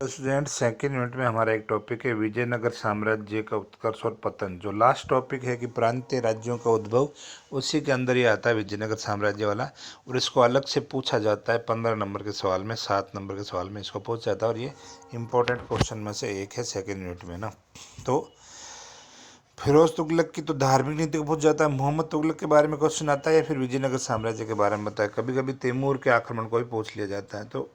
तो student second unit में हमारा एक टॉपिक है विजयनगर साम्राज्य का उत्कर्ष और पतन। जो लास्ट टॉपिक है कि प्रांतीय राज्यों का उद्भव, उसी के अंदर ये आता है विजयनगर साम्राज्य वाला। और इसको अलग से पूछा जाता है 15 नंबर के सवाल में, 7 नंबर के सवाल में इसको पूछा जाता है। और ये इंपॉर्टेंट क्वेश्चन में से एक है सेकेंड यूनिट में ना। तो फिरोज तुगलक की तो धार्मिक नीति को पूछ जाता है, मोहम्मद तुगलक के बारे में क्वेश्चन आता है, या फिर विजयनगर साम्राज्य के बारे में बताया। कभी कभी तैमूर के आक्रमण को भी पूछ लिया जाता है। तो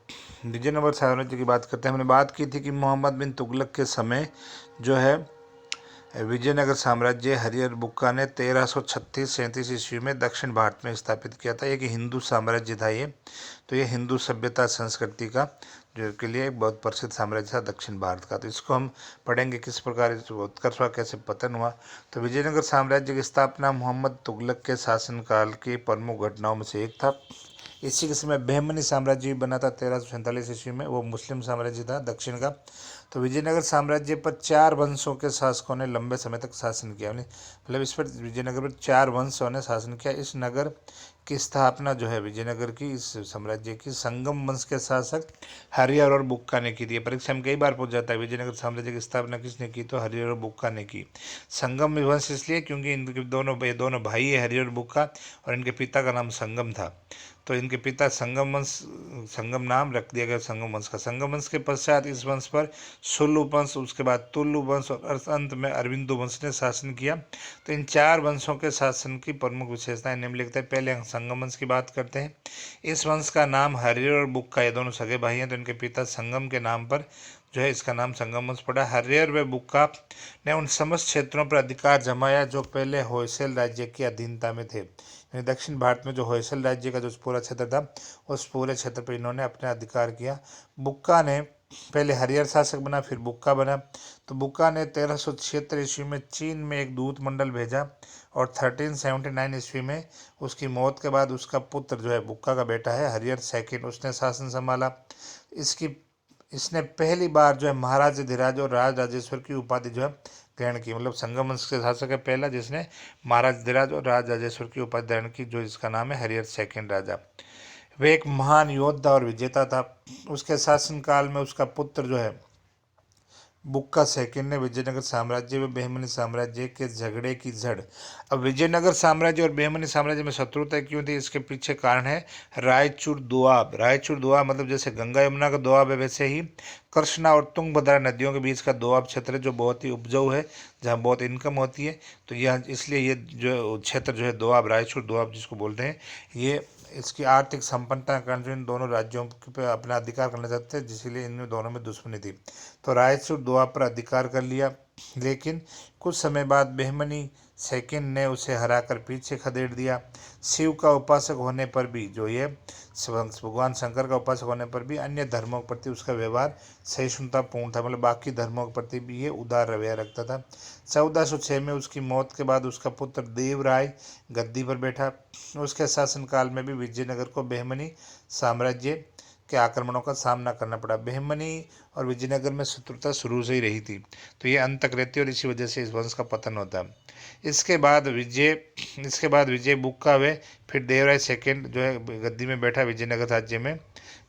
विजयनगर साम्राज्य की बात करते हैं। हमने बात की थी कि मोहम्मद बिन तुगलक के समय जो है विजयनगर साम्राज्य हरिहर बुक्का ने 1336-37 ईस्वी में दक्षिण भारत में स्थापित किया था। एक हिंदू साम्राज्य था ये। तो ये हिंदू सभ्यता संस्कृति का जो के लिए एक बहुत प्रसिद्ध साम्राज्य था दक्षिण भारत का। तो इसको हम पढ़ेंगे किस प्रकार उत्कर्ष हुआ, कैसे पतन हुआ। तो विजयनगर साम्राज्य की स्थापना मोहम्मद तुगलक के शासनकाल की प्रमुख घटनाओं में से एक था। इसी के समय बहमनी साम्राज्य भी बना था 1347 ईस्वी में। वो मुस्लिम साम्राज्य था दक्षिण का। तो विजयनगर साम्राज्य पर 4 वंशों के शासकों ने लंबे समय तक शासन किया। मतलब इस पर विजयनगर पर 4 वंशों ने शासन किया। इस नगर की स्थापना जो है विजयनगर की, इस साम्राज्य की, संगम वंश के शासक हरिहर और बुक्का ने की थी। परीक्षा में कई बार पूछ जाता है विजयनगर साम्राज्य की स्थापना किसने की, तो हरिहर और बुक्का ने की। संगम वंश इसलिए क्योंकि इनके दोनों भाई है हरिहर और बुक्का, और इनके पिता का नाम संगम था। तो इनके पिता संगम वंश, संगम नाम रख दिया गया संगम वंश का। संगम वंश के पश्चात इस वंश पर सुल्लु वंश, उसके बाद तुल्लु वंश और अंत में अरविंदो वंश ने शासन किया। तो इन 4 वंशों के शासन की प्रमुख विशेषताएं निम्नलिखित है। पहले हम संगम वंश की बात करते हैं। इस वंश का नाम हरिहर और बुक्का, ये दोनों सगे भाई हैं। तो इनके पिता संगम के नाम पर जो है इसका नाम संगम वंश पड़ा। हरिहर व बुक्का ने उन समस्त क्षेत्रों पर अधिकार जमाया जो पहले होयसल राज्य की अधीनता में थे। दक्षिण भारत में जो होयसल राज्य का जो पूरा क्षेत्र था, उस पूरे क्षेत्र पर इन्होंने अपने अधिकार किया। बुक्का ने पहले हरिहर शासक बना, फिर बुक्का बना। तो बुक्का ने 1376 ईस्वी में चीन में एक दूत मंडल भेजा, और 1379 ईस्वी में उसकी मौत के बाद उसका पुत्र जो है बुक्का का बेटा है हरिहर सेकंड, उसने शासन संभाला। इसकी इसने पहली बार जो है महाराज धीराज और राज राजेश्वर की उपाधि जो है ग्रहण की। मतलब संगम वंश के शासक है पहला जिसने महाराज धीराज और राज राजेश्वर की उपाधि ग्रहण की, जो इसका नाम है हरिहर सेकंड राजा। वह एक महान योद्धा और विजेता था। उसके शासनकाल में उसका पुत्र जो है बुक्का सेकंड ने विजयनगर साम्राज्य व बहमनी साम्राज्य के झगड़े की जड़। अब विजयनगर साम्राज्य और बहमनी साम्राज्य में शत्रुता क्यों थी, इसके पीछे कारण है रायचूर दोआब। रायचूर दोआब मतलब जैसे गंगा यमुना का दोआब है, वैसे ही कृष्णा और तुंगभद्रा नदियों के बीच का दोआब क्षेत्र है, जो बहुत ही उपजाऊ है, जहाँ बहुत इनकम होती है। तो यह इसलिए ये जो क्षेत्र जो है दोआब, रायचूर दोआब जिसको बोलते हैं, ये इसकी आर्थिक संपन्नता के कारण जो इन दोनों राज्यों पर अपना अधिकार करना चाहते थे, जिसलिए इन दोनों में दुश्मनी थी। तो रायचूर दोआब पर अधिकार कर लिया, लेकिन कुछ समय बाद बहमनी सेकंड ने उसे हराकर पीछे खदेड़ दिया। शिव का उपासक होने पर भी, जो ये भगवान शंकर का उपासक होने पर भी, अन्य धर्मों के प्रति उसका व्यवहार सहिष्णुतापूर्ण था। मतलब बाकी धर्मों के प्रति भी ये उदार रवैया रखता था। 1406 में उसकी मौत के बाद उसका पुत्र देवराय गद्दी पर बैठा। उसके शासनकाल में भी विजयनगर को बहमनी साम्राज्य के आक्रमणों का सामना करना पड़ा। बहमनी और विजयनगर में शत्रुता शुरू से ही रही थी, तो ये अंत तक रहती है, और इसी वजह से इस वंश का पतन होता है। इसके बाद विजय बुक्का हुए, फिर देवराय सेकंड जो है गद्दी में बैठा विजयनगर राज्य में,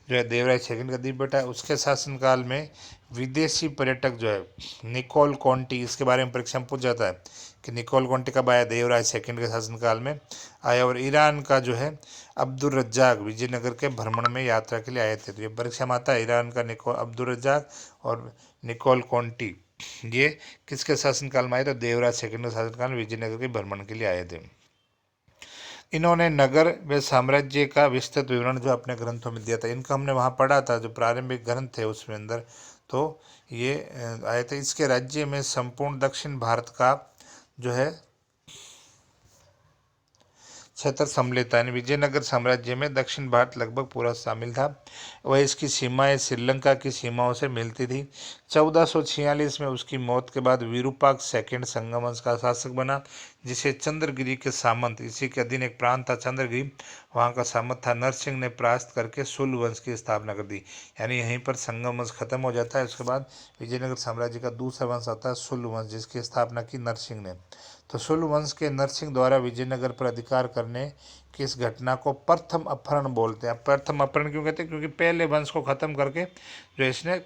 जो है देवराय सेकंड गद्दी में बैठा। उसके शासनकाल में विदेशी पर्यटक जो है निकोल कॉन्टी, इसके बारे में परीक्षा में पूछ जाता है कि निकोल कॉन्टी कब आया, देवराय सेकंड के शासनकाल में आया। और ईरान का जो है अब्दुल रज्जाक विजयनगर के भ्रमण में यात्रा के लिए आए थे। तो ये परीक्षा में आता है, ईरान का अब्दुल रज्जाक और निकोल कॉन्टी, ये किसके शासनकाल में आए, तो देवराज सेकंड के शासनकाल में विजयनगर के भ्रमण के लिए आए थे। इन्होंने नगर व साम्राज्य का विस्तृत विवरण जो अपने ग्रंथों में दिया था। इनका हमने वहाँ पढ़ा था, जो प्रारंभिक ग्रंथ थे उसमें अंदर। तो ये आए थे। इसके राज्य में संपूर्ण दक्षिण भारत का जो है क्षेत्र सम्मिलित है। विजयनगर साम्राज्य में दक्षिण भारत लगभग पूरा शामिल था। वह इसकी सीमाएं श्रीलंका की सीमाओं से मिलती थी। 1446 में उसकी मौत के बाद विरूपाक्ष सेकंड संगम वंश का शासक बना, जिसे चंद्रगिरी के सामंत, इसी के अधीन एक प्रांत था चंद्रगिरी, वहाँ का सामंत था नरसिंह ने परास्त करके सुल वंश की स्थापना कर दी। यानी यहीं पर संगम वंश खत्म हो जाता है। उसके बाद विजयनगर साम्राज्य का दूसरा वंश आता है सुल वंश, जिसकी स्थापना की नरसिंह ने। तो सुल वंश के नरसिंह द्वारा विजयनगर पर अधिकार करने कि इस घटना को प्रथम अपहरण बोलते हैं। प्रथम अपहरण क्यों कहते हैं? क्योंकि पहले वंश को खत्म करके जो इसने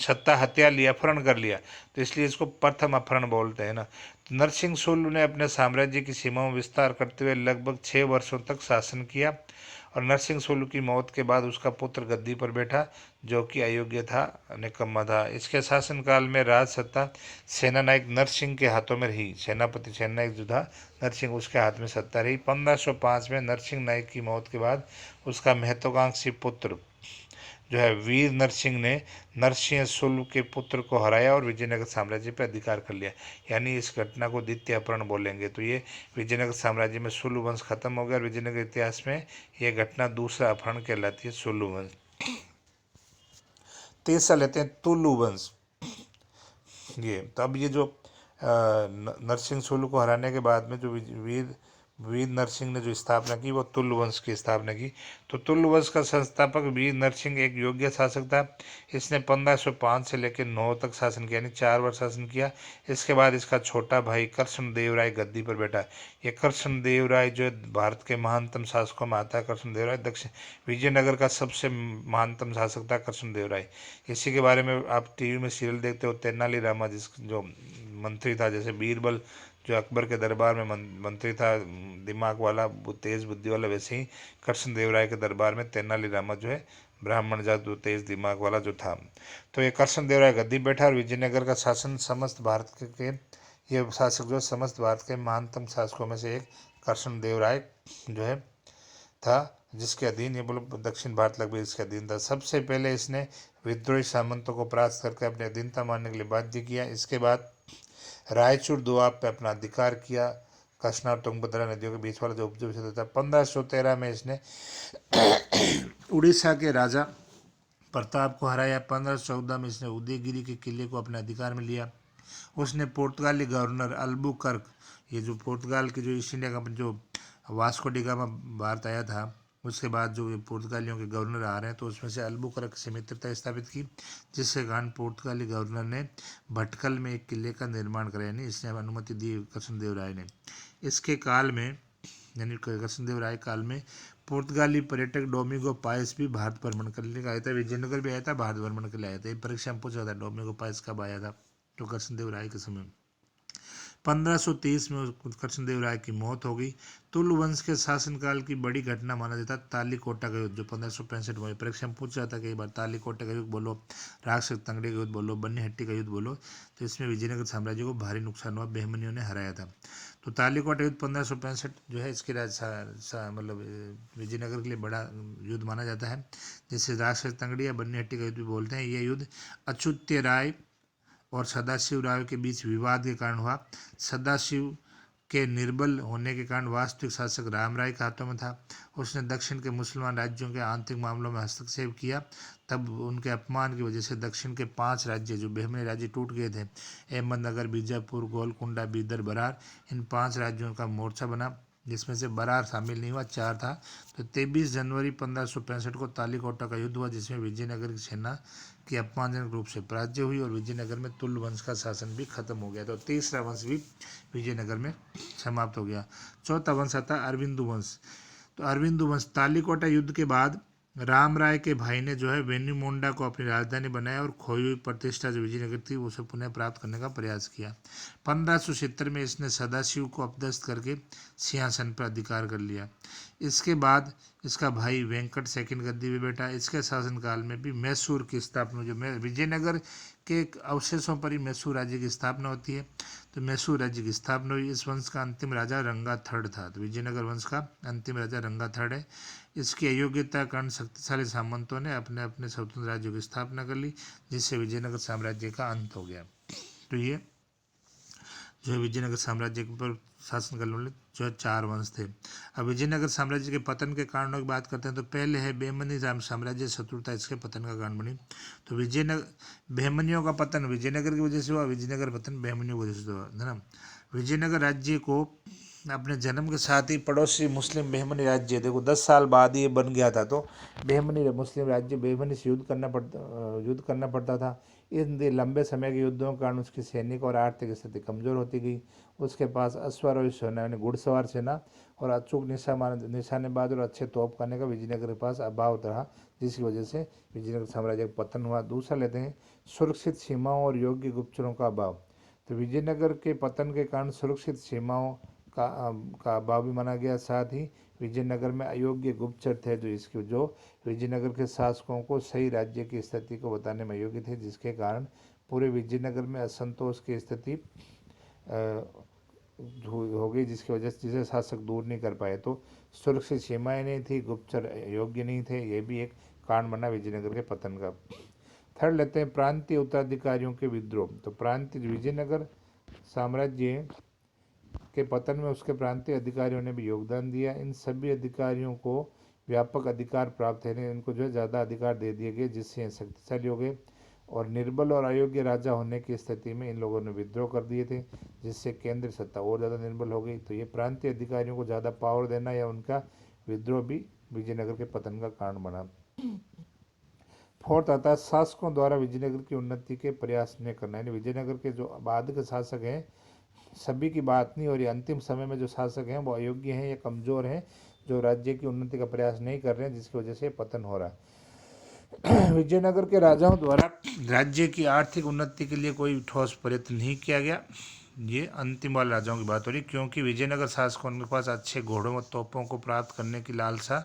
सत्ता हत्या लिया, अपहरण कर लिया, तो इसलिए इसको प्रथम अपहरण बोलते हैं ना। तो नरसिंह सुलू ने अपने साम्राज्य की सीमाओं में विस्तार करते हुए लगभग 6 वर्षों तक शासन किया, और नरसिंह सुलू की मौत के बाद उसका पुत्र गद्दी पर बैठा, जो कि अयोग्य था, निकम्मा था। इसके शासनकाल में राज सत्ता सेनानायक नरसिंह के हाथों में रही। सेनापति सेनानायक जो था नरसिंह, उसके हाथ में सत्ता रही। 1505 में नरसिंह नायक की मौत के बाद उसका महत्वाकांक्षी पुत्र जो है वीर नरसिंह ने नरसिंह सुलभ के पुत्र को हराया और विजयनगर साम्राज्य पर अधिकार कर लिया। यानी इस घटना को द्वितीय अपहरण बोलेंगे। तो ये विजयनगर साम्राज्य में सुलभ वंश खत्म हो गया, और विजयनगर इतिहास में यह घटना दूसरा अपहरण कहलाती है, सुलभ वंश। तीसरा लेते हैं तुलु वंश। ये तो अब ये जो नरसिंह सुलभ को हराने के बाद में जो वीर वीर नरसिंह ने जो स्थापना की, वो तुलु वंश की स्थापना की। तो तुलु वंश का संस्थापक वीर नरसिंह एक योग्य शासक था। इसने 1505 से लेकर 9 तक शासन किया, यानी 4 वर्ष शासन किया। इसके बाद इसका छोटा भाई कृष्णदेव राय गद्दी पर बैठा। ये कृष्णदेव राय जो भारत के महानतम शासकों में आता है। कृष्णदेव राय दक्षिण विजयनगर का सबसे महानतम शासक था कृष्णदेव राय। इसी के बारे में आप टीवी में सीरियल देखते हो, तेनालीरामा, जिस जो मंत्री था, जैसे बीरबल जो अकबर के दरबार में मंत्री था, दिमाग वाला, तेज बुद्धि वाला, वैसे ही कृष्णदेव राय के दरबार में तेनालीरामा जो है ब्राह्मण जात, तेज दिमाग वाला जो था। तो ये कृष्णदेव राय गद्दी बैठा, और विजयनगर का शासन समस्त भारत के ये शासक जो समस्त भारत के महानतम शासकों में से एक कृष्णदेव राय जो है था, जिसके अधीन ये बोलो दक्षिण भारत लगभग इसके अधीन था। सबसे पहले इसने विद्रोही सामंतों को परास्त करके अपने अधीनता मानने के लिए बाध्य किया। इसके बाद रायचूर दोआब पे अपना अधिकार किया। कृष्णा और तुंगभद्रा नदियों के बीच वाला जो उपजाऊ क्षेत्र था। 1513 में इसने उड़ीसा के राजा प्रताप को हराया। 1514 में इसने उदयगिरी के किले को अपने अधिकार में लिया। उसने पुर्तगाली गवर्नर अल्बुकर्क, ये जो पुर्तगाल की जो ईस्ट इंडिया कंपनी जो वास्को डी गामा भारत आया था, उसके बाद जो ये पुर्तगालियों के गवर्नर आ रहे हैं, तो उसमें से अल्बुकर्क से मित्रता स्थापित की, जिसके कारण पुर्तगाली गवर्नर ने भटकल में एक किले का निर्माण कराया। नहीं, इसने अनुमति दी कृष्णदेव राय ने। इसके काल में, यानी कृष्णदेव राय काल में, पुर्तगाली पर्यटक डोमिंगो पायस भी भारत भ्रमण करने का आया था। विजयनगर भी आया था, भारत भ्रमण के लिए आया था। ये परीक्षा में पूछा था, डोमिंगो पायस कब आया था, तो कृष्णदेव राय के समय। 1530 में कृष्णदेव राय की मौत हो गई। तुलु वंश के शासनकाल की बड़ी घटना माना जाता है तालीकोटा का युद्ध, जो 1565 में। परीक्षा में पूछा था कई बार, तालीकोटा का युद्ध बोलो, राक्षस तंगड़ी का युद्ध बोलो, बन्नीहट्टी का युद्ध बोलो, तो इसमें विजयनगर साम्राज्य को भारी नुकसान हुआ, बहमनियों ने हराया था। तो तालीकोटा युद्ध 1565 जो है, इसके मतलब विजयनगर के लिए बड़ा युद्ध माना जाता है, जिसे राक्षस तंगड़ी या बन्नीहट्टी का युद्ध भी बोलते हैं। यह युद्ध अच्युत्य राय और सदाशिव राव के बीच विवाद के कारण हुआ। सदाशिव के निर्बल होने के कारण वास्तविक शासक राम राय के हाथों में था। उसने दक्षिण के मुसलमान राज्यों के आंतरिक मामलों में हस्तक्षेप किया। तब उनके अपमान की वजह से दक्षिण के 5 राज्य जो बहमनी राज्य टूट गए थे, अहमदनगर, बीजापुर, गोलकुंडा, बीदर, बरार, इन 5 राज्यों का मोर्चा बना, जिसमें से बरार शामिल नहीं हुआ, 4 था। तो 23 जनवरी 1565 को तालीकोटा का युद्ध हुआ, जिसमें विजयनगर की सेना की अपमानजनक रूप से पराजय हुई, और विजयनगर में तुल वंश का शासन भी खत्म हो गया। तो तीसरा वंश भी विजयनगर में समाप्त हो गया। चौथा वंश आता अरविंदु वंश। तो अरविंदु वंश, तालीकोटा युद्ध के बाद राम राय के भाई ने जो है वेन्यूमोंडा को अपनी राजधानी बनाया, और खोई हुई प्रतिष्ठा जो विजयनगर थी उसे पुनः प्राप्त करने का प्रयास किया। 1570 में इसने सदाशिव को अपदस्थ करके सिंहासन पर अधिकार कर लिया। इसके बाद इसका भाई वेंकट सेकंड गद्दी पे बैठा। इसके शासनकाल में भी मैसूर की स्थापना, जो विजयनगर के अवशेषों पर ही मैसूर राज्य की स्थापना होती है, तो मैसूर राज्य की स्थापना हुई। इस वंश का अंतिम राजा रंगाथड़ था। तो विजयनगर वंश का अंतिम राजा रंगाथड़ है। इसकी अयोग्यता के कारण शक्तिशाली सामंतों ने अपने अपने स्वतंत्र राज्यों की स्थापना कर ली, जिससे विजयनगर साम्राज्य का अंत हो गया। तो ये जो है विजयनगर साम्राज्य पर शासन करने वाले जो है 4 वंश थे। अब विजयनगर साम्राज्य के पतन के कारणों की बात करते हैं, तो पहले है बहमनी साम्राज्य शत्रुता, इसके पतन का कारण बनी। तो विजयनगर बहमनियों का पतन विजयनगर की वजह से हुआ, विजयनगर पतन बहमनियों की वजह से हुआ, है ना। विजयनगर राज्य को अपने जन्म के साथ ही पड़ोसी मुस्लिम बहमनी राज्य, देखो 10 साल बाद ये बन गया था, तो बहमनी मुस्लिम राज्य बहमनी से युद्ध करना पड़ता था। इन लंबे समय के युद्धों के कारण उसकी सैनिक और आर्थिक स्थिति कमजोर होती गई। उसके पास अश्वारोही सेना यानी घुड़सवार सेना और अचूक निशानेबाज और अच्छे तोपखाने का विजयनगर के पास अभाव रहा, जिसकी वजह से विजयनगर साम्राज्य का पतन हुआ। दूसरा लेते हैं सुरक्षित सीमाओं और योग्य गुप्तचरों का अभाव। तो विजयनगर के पतन के कारण सुरक्षित सीमाओं का अभाव भी माना गया। साथ ही विजयनगर में अयोग्य गुप्तचर थे जो विजयनगर के शासकों को सही राज्य की स्थिति को बताने में अयोग्य थे, जिसके कारण पूरे विजयनगर में असंतोष की स्थिति हो गई, जिसकी वजह से जिसे शासक दूर नहीं कर पाए। तो सुरक्षित सीमाएं नहीं थी, गुप्तचर योग्य नहीं थे, ये भी एक कारण बना विजयनगर के पतन का। थर्ड लेते हैं प्रांतीय उत्तराधिकारियों के विद्रोह। तो प्रांतीय विजयनगर साम्राज्य के पतन में उसके प्रांतीय अधिकारियों ने भी योगदान दिया। इन सभी अधिकारियों को व्यापक अधिकार प्राप्त है, इनको जो है ज़्यादा अधिकार दे दिए गए, जिससे ये शक्तिशाली हो गए और निर्बल और अयोग्य राजा होने की स्थिति में इन लोगों ने विद्रोह कर दिए थे, जिससे केंद्रीय सत्ता और ज़्यादा निर्बल हो गई। तो ये प्रांतीय अधिकारियों को ज़्यादा पावर देना या उनका विद्रोह भी विजयनगर के पतन का कारण बना। फोर्थ आता है शासकों द्वारा विजयनगर की उन्नति के प्रयास न करना, यानी विजयनगर के जो बाद के शासक हैं सभी की बात नहीं हो रही, अंतिम समय में जो शासक हैं वो अयोग्य हैं या कमज़ोर हैं, जो राज्य की उन्नति का प्रयास नहीं कर रहे हैं, जिसकी वजह से पतन हो रहा है। विजयनगर के राजाओं द्वारा राज्य की आर्थिक उन्नति के लिए कोई ठोस प्रयत्न नहीं किया गया। ये अंतिम वाले राजाओं की बात हो रही, क्योंकि विजयनगर शासकों के पास अच्छे घोड़ों और तोपों को प्राप्त करने की लालसा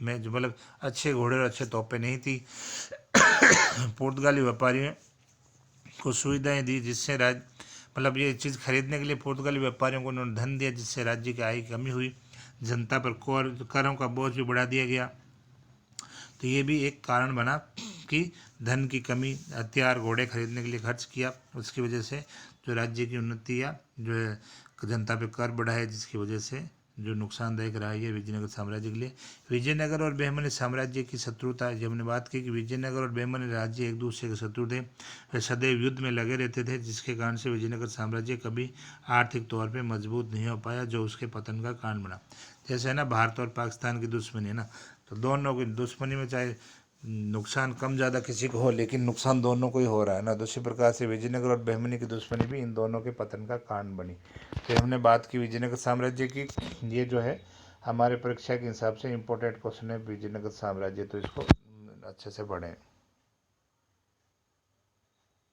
में जो मतलब अच्छे घोड़े और अच्छे तोपें नहीं थी। पुर्तगाली व्यापारियों को सुविधाएं दी, जिससे मतलब ये चीज़ खरीदने के लिए पुर्तगाली व्यापारियों को उन्होंने धन दिया, जिससे राज्य की आय की कमी हुई। जनता पर करों का बोझ भी बढ़ा दिया गया। तो ये भी एक कारण बना कि धन की कमी, हथियार घोड़े खरीदने के लिए खर्च किया, उसकी वजह से जो राज्य की उन्नति या जो है जनता पे कर बढ़ा है, जिसकी वजह से जो नुकसानदायक रहा है विजयनगर साम्राज्य के लिए। विजयनगर और बहमनी साम्राज्य की शत्रुता, जब हमने बात की कि विजयनगर और बहमनी राज्य एक दूसरे के शत्रु थे, वे सदैव युद्ध में लगे रहते थे, जिसके कारण से विजयनगर साम्राज्य कभी आर्थिक तौर पे मजबूत नहीं हो पाया, जो उसके पतन का कारण बना। जैसे है ना भारत और पाकिस्तान की दुश्मनी है ना, तो दोनों की दुश्मनी में चाहे नुकसान कम ज़्यादा किसी को हो, लेकिन नुकसान दोनों को ही हो रहा है ना। दूसरी प्रकार से विजयनगर और बहमनी की दुश्मनी भी इन दोनों के पतन का कारण बनी। तो हमने बात की विजयनगर साम्राज्य की। ये जो है हमारे परीक्षा के हिसाब से इम्पोर्टेंट क्वेश्चन है विजयनगर साम्राज्य, तो इसको अच्छे से पढ़ें।